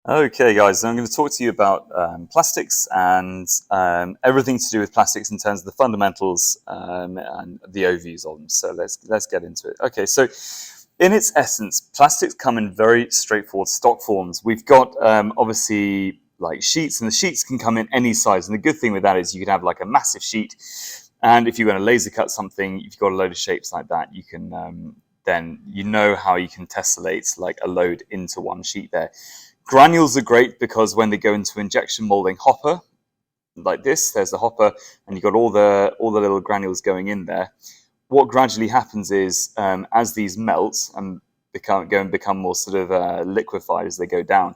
Okay, guys, so I'm going to talk to you about plastics and everything to do with plastics in terms of the fundamentals and the overviews of them. So let's get into it. Okay, so in its essence, plastics come in very straightforward stock forms. We've got obviously like sheets, and the sheets can come in any size. And the good thing with that is you can have like a massive sheet, and if you're going to laser cut something, if you've got a load of shapes like that, you can then you know how you can tessellate like a load into one sheet there. Granules are great because when they go into injection molding hopper, like this, there's the hopper, and you've got all the little granules going in there. What gradually happens is as these melt and become more sort of liquefied as they go down,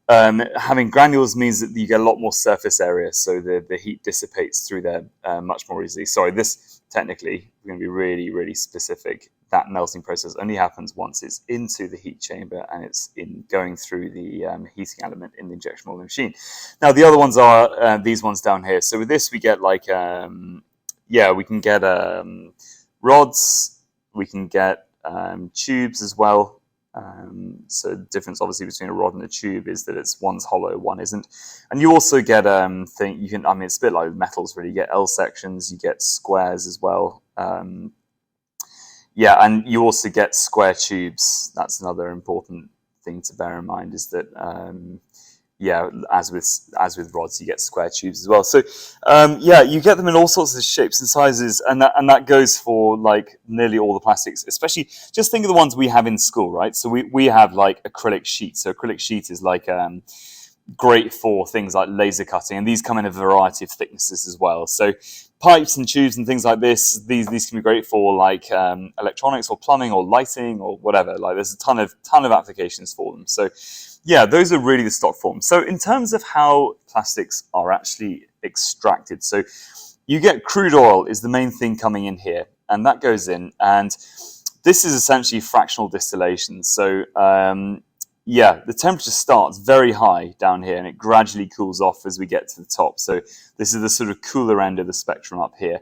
having granules means that you get a lot more surface area, so the heat dissipates through there much more easily. Sorry, this technically, we're going to be really, really specific. That melting process only happens once it's into the heat chamber and it's going through the heating element in the injection molding machine. Now, the other ones are these ones down here. So with this, we get like, we can get rods, we can get tubes as well. So the difference obviously between a rod and a tube is that one's hollow, one isn't. And you also get it's a bit like metals really. You get L sections, you get squares as well. And you also get square tubes. That's another important thing to bear in mind, is that as with rods, you get square tubes as well. So you get them in all sorts of shapes and sizes, and that goes for like nearly all the plastics. Especially, just think of the ones we have in school, right? So we have like acrylic sheets. So acrylic sheet is like great for things like laser cutting, and these come in a variety of thicknesses as well. So pipes and tubes and things like this, these can be great for like electronics or plumbing or lighting or whatever. Like there's a ton of applications for them. So yeah, those are really the stock forms. So in terms of how plastics are actually extracted, so you get crude oil is the main thing coming in here, and that goes in, and this is essentially fractional distillation. So the temperature starts very high down here and it gradually cools off as we get to the top. So this is the sort of cooler end of the spectrum up here.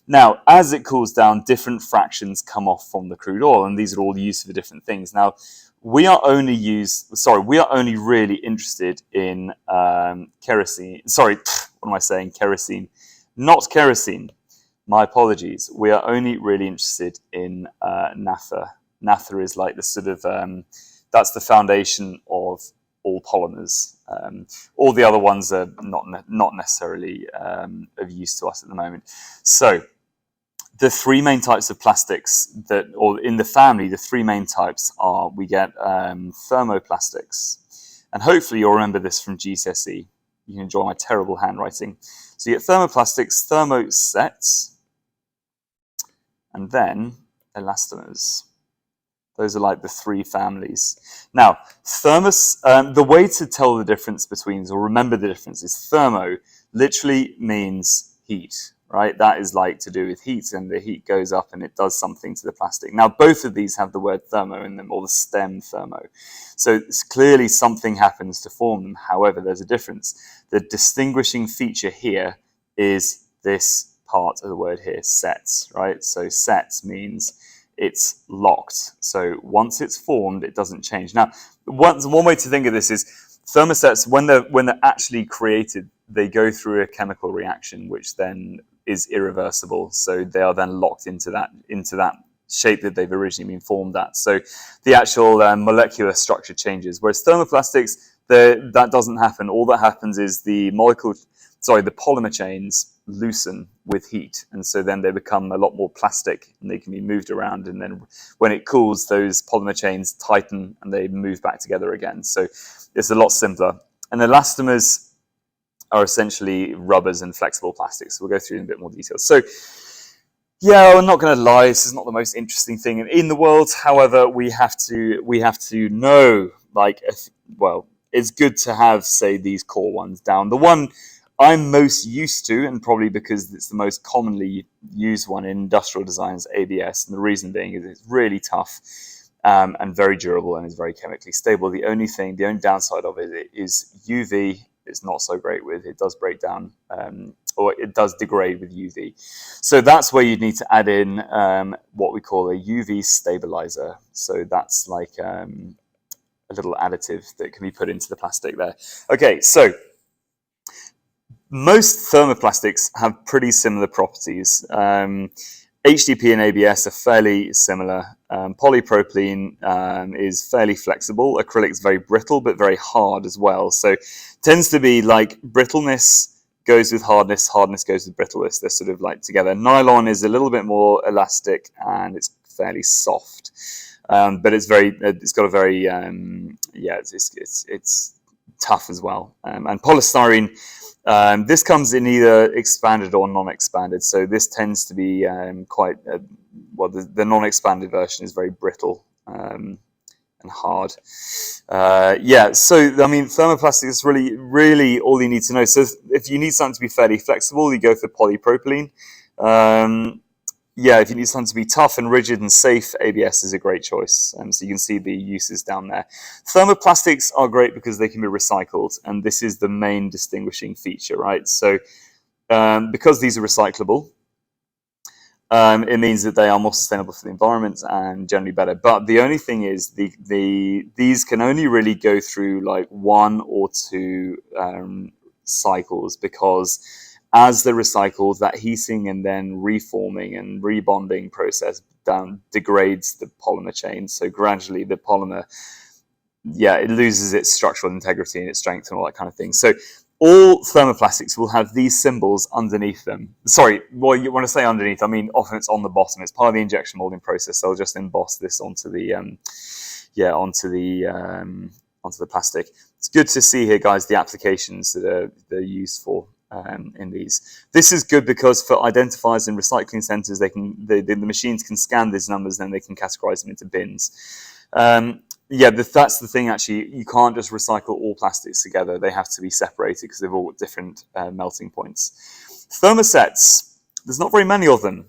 Now, as it cools down, different fractions come off from the crude oil, and these are all used for different things. Now, we are only really interested in kerosene. Sorry, what am I saying? Kerosene. Not kerosene. My apologies. We are only really interested in naphtha. Naphtha is like the sort of that's the foundation of all polymers. All the other ones are not necessarily of use to us at the moment. So the three main types of plastics or in the family, the three main types are, we get thermoplastics. And hopefully you'll remember this from GCSE. You can enjoy my terrible handwriting. So you get thermoplastics, thermosets, and then elastomers. Those are like the three families. Now, the way to tell the difference between, or remember the difference, is thermo literally means heat, right? That is like to do with heat, and the heat goes up and it does something to the plastic. Now, both of these have the word thermo in them, or the stem thermo. So it's clearly something happens to form them. However, there's a difference. The distinguishing feature here is this part of the word here, sets, right? So sets means it's locked. So once it's formed, it doesn't change. Now, one way to think of this is thermosets, when they're actually created, they go through a chemical reaction, which then is irreversible. So they are then locked into that shape that they've originally been formed at. So the actual molecular structure changes. Whereas thermoplastics, that doesn't happen. All that happens is the polymer chains loosen with heat, and so then they become a lot more plastic and they can be moved around, and then when it cools, those polymer chains tighten and they move back together again. So it's a lot simpler. And elastomers are essentially rubbers and flexible plastics. We'll go through in a bit more detail. So yeah, I'm not going to lie, this is not the most interesting thing in the world. However, we have to know, it's good to have, say, these core ones down. The one I'm most used to, and probably because it's the most commonly used one in industrial design, is ABS. And the reason being is it's really tough and very durable and is very chemically stable. The only downside of it is UV. It's not so great with. It does break down, or it does degrade with UV. So that's where you'd need to add in what we call a UV stabilizer. So that's like little additive that can be put into the plastic there. Okay, so most thermoplastics have pretty similar properties. HDP and ABS are fairly similar. Polypropylene is fairly flexible. Acrylic is very brittle, but very hard as well. So tends to be like brittleness goes with hardness, hardness goes with brittleness. They're sort of like together. Nylon is a little bit more elastic and it's fairly soft, but it's got a very it's tough as well. And polystyrene. This comes in either expanded or non-expanded, so this tends to be the non-expanded version is very brittle and hard. So I mean, thermoplastic is really all you need to know. So if you need something to be fairly flexible, you go for polypropylene. If you need something to be tough and rigid and safe, ABS is a great choice. So you can see the uses down there. Thermoplastics are great because they can be recycled, and this is the main distinguishing feature, right? So because these are recyclable, it means that they are more sustainable for the environment and generally better. But the only thing is these can only really go through like 1 or 2 cycles, because as they're recycled, that heating and then reforming and rebonding process degrades the polymer chain. So gradually the polymer, it loses its structural integrity and its strength and all that kind of thing. So all thermoplastics will have these symbols underneath them. Sorry, well, you want to say underneath, I mean often it's on the bottom. It's part of the injection molding process. They'll just emboss this onto the plastic. It's good to see here, guys, the applications that they're used for. In these, this is good because for identifiers and recycling centers, the machines can scan these numbers, then they can categorize them into bins. That's the thing. Actually, you can't just recycle all plastics together; they have to be separated because they've all got different melting points. Thermosets, there's not very many of them.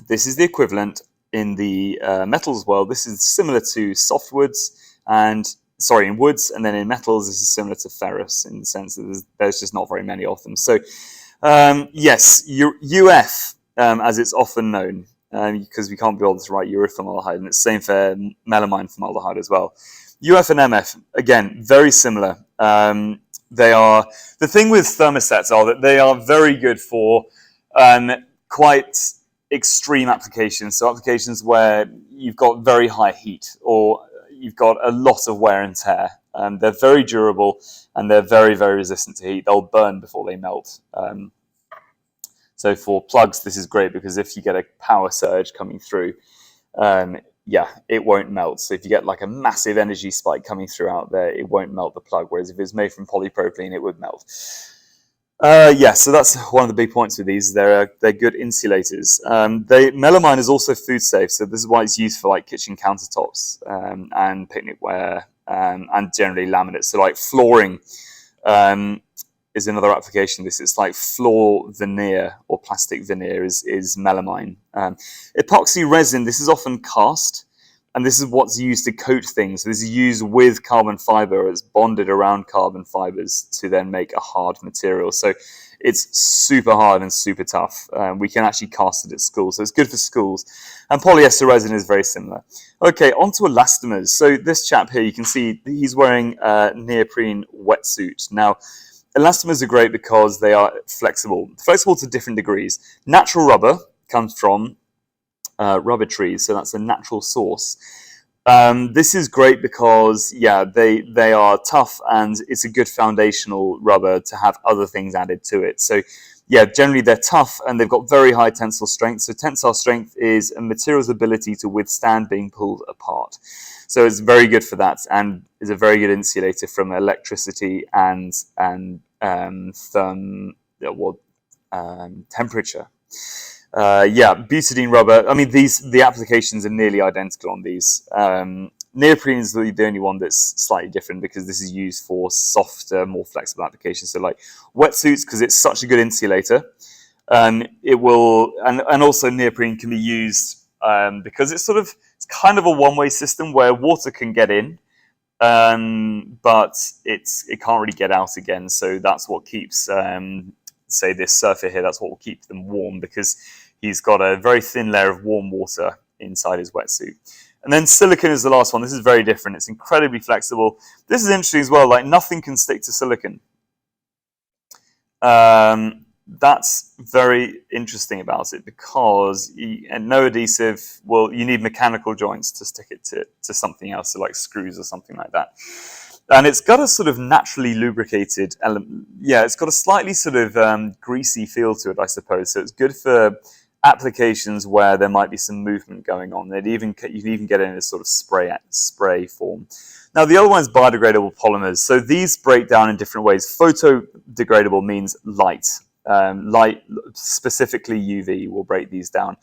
This is the equivalent in the metals world. This is similar to softwoods in woods, and then in metals, this is similar to ferrous in the sense that there's just not very many of them. So, yes, UF, as it's often known, because we can't be able to write urformaldehyde, and it's the same for melamine formaldehyde as well. UF and MF, again, very similar. They are, the thing with thermosets are that they are very good for quite extreme applications. So applications where you've got very high heat or you've got a lot of wear and tear. They're very durable and they're very, very resistant to heat. They'll burn before they melt. So for plugs, this is great because if you get a power surge coming through, it won't melt. So if you get like a massive energy spike coming through out there, it won't melt the plug. Whereas if it's made from polypropylene, it would melt. So that's one of the big points with these. They're good insulators. Melamine is also food safe, so this is why it's used for like kitchen countertops and picnic ware and generally laminates. So like flooring is another application of this. It's like floor veneer or plastic veneer is melamine. Epoxy resin, this is often cast, and this is what's used to coat things. So this is used with carbon fiber. It's bonded around carbon fibers to then make a hard material. So it's super hard and super tough. We can actually cast it at school, so it's good for schools. And polyester resin is very similar. Okay, on to elastomers. So this chap here, you can see he's wearing a neoprene wetsuit. Now, elastomers are great because they are flexible to different degrees. Natural rubber comes from rubber trees, so that's a natural source. This is great because they are tough and it's a good foundational rubber to have other things added to it. So generally they're tough and they've got very high tensile strength. So tensile strength is a material's ability to withstand being pulled apart. So it's very good for that and is a very good insulator from electricity and temperature. Butadiene rubber. I mean, the applications are nearly identical on these. Neoprene is the only one that's slightly different because this is used for softer, more flexible applications. So like wetsuits, because it's such a good insulator. It will, and also neoprene can be used because it's kind of a one-way system where water can get in, but it can't really get out again. So that's what keeps, say this surfer here, that's what will keep them warm because he's got a very thin layer of warm water inside his wetsuit. And then silicon is the last one. This is very different. It's incredibly flexible. This is interesting as well. Like nothing can stick to silicon. That's very interesting about it because and no adhesive. Well, you need mechanical joints to stick it to something else, so like screws or something like that. And it's got a sort of naturally lubricated element. Yeah, it's got a slightly sort of greasy feel to it, I suppose. So it's good for applications where there might be some movement going on. You can even get it in a sort of spray form. Now, the other one is biodegradable polymers. So these break down in different ways. Photodegradable means light. Light, specifically UV, will break these down.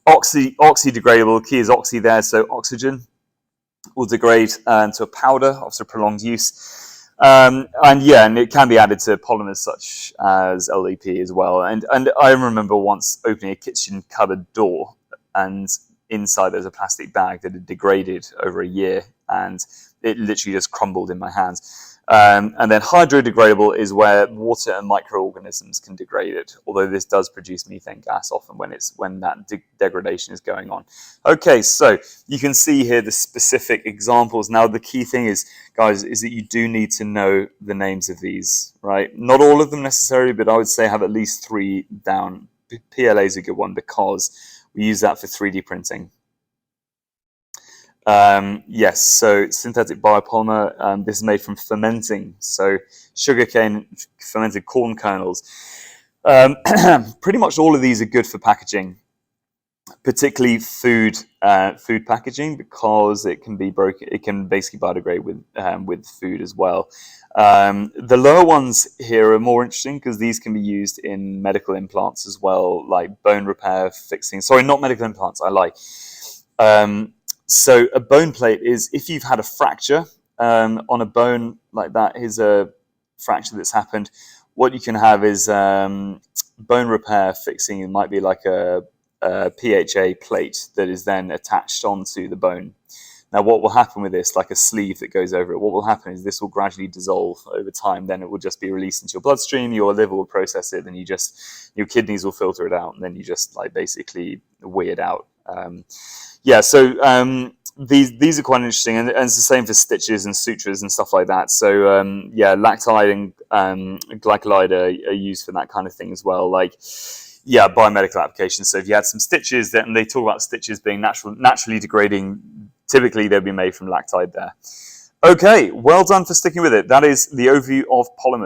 Oxydegradable, key is oxy there, so oxygen will degrade to a powder after prolonged use. And it can be added to polymers such as LDP as well. And I remember once opening a kitchen cupboard door, and inside there's a plastic bag that had degraded over a year, and it literally just crumbled in my hands. And then hydrodegradable is where water and microorganisms can degrade it, although this does produce methane gas often when that degradation is going on. Okay, so you can see here the specific examples. Now, the key thing is, guys, is that you do need to know the names of these, right? Not all of them necessarily, but I would say have at least 3 down. PLA is a good one because we use that for 3D printing. Yes, so synthetic biopolymer, this is made from fermenting, so sugarcane, fermented corn kernels. Pretty much all of these are good for packaging, particularly food packaging, because it can be broken. It can basically biodegrade with food as well. The lower ones here are more interesting because these can be used in medical implants as well, like bone repair, fixing. Sorry, not medical implants. I lie. So a bone plate is if you've had a fracture on a bone like that. Here's a fracture that's happened. What you can have is bone repair fixing. It might be like a PHA plate that is then attached onto the bone. Now, what will happen with this, like a sleeve that goes over it, what will happen is this will gradually dissolve over time. Then it will just be released into your bloodstream. Your liver will process it, and your kidneys will filter it out, and then you just like basically wee it out. These are quite interesting, and it's the same for stitches and sutures and stuff like that. So lactide and glycolide are used for that kind of thing as well. Like, biomedical applications. So if you had some stitches, and they talk about stitches being naturally degrading, typically they'd be made from lactide there. Okay, well done for sticking with it. That is the overview of polymers.